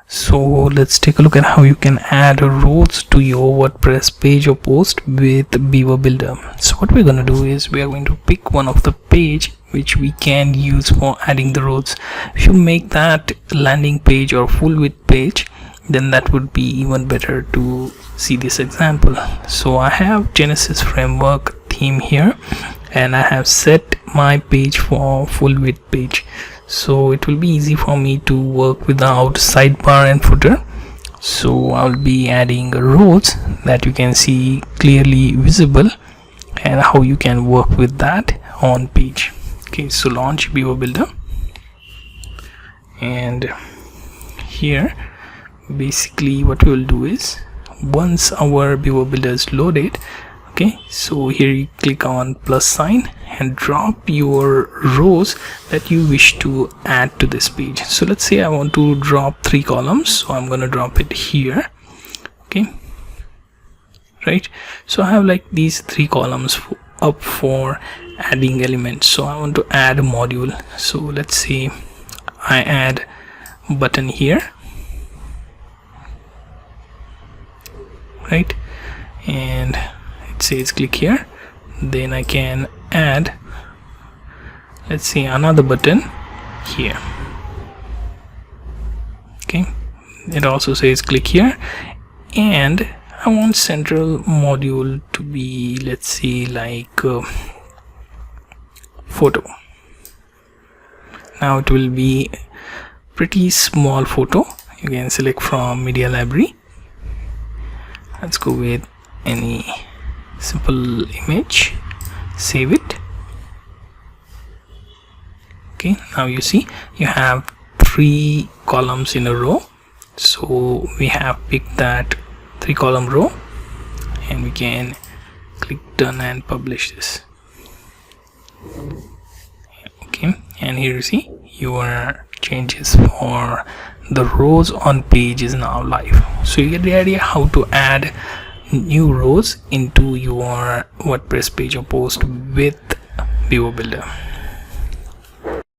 So let's take a look at how you can add rows to your WordPress page or post with Beaver Builder. So what we're going to do is we are going to pick one of the page which we can use for adding the rows. If you make that landing page or full width page, then that would be even better to see this example. So I have Genesis framework theme here, and I have set my page for full width page, so it will be easy for me to work without sidebar and footer. So I'll be adding rows that you can see clearly visible, and how you can work with that on page. Okay, so launch Beaver Builder, and here basically what we will do is, once our Beaver Builder is loaded, okay, so here you click on plus sign and drop your rows that you wish to add to this page. So let's say I want to drop 3 columns, so I'm going to drop it here. Okay, right, so I have like these 3 columns up for adding elements. So I want to add a module, so let's say I add button here, right, and it says click here. Then I can add, let's say, another button here. Okay, it also says click here, and I want central module to be, let's say, like photo. Now it will be pretty small photo. You can select from media library. Let's go with any simple image, save it. Okay, now you see you have 3 columns in a row. So we have picked that 3 column row, and we can click done and publish this. Okay, and here you see your changes for the rows on page is now live. So you get the idea how to add new rows into your WordPress page or post with Beaver Builder.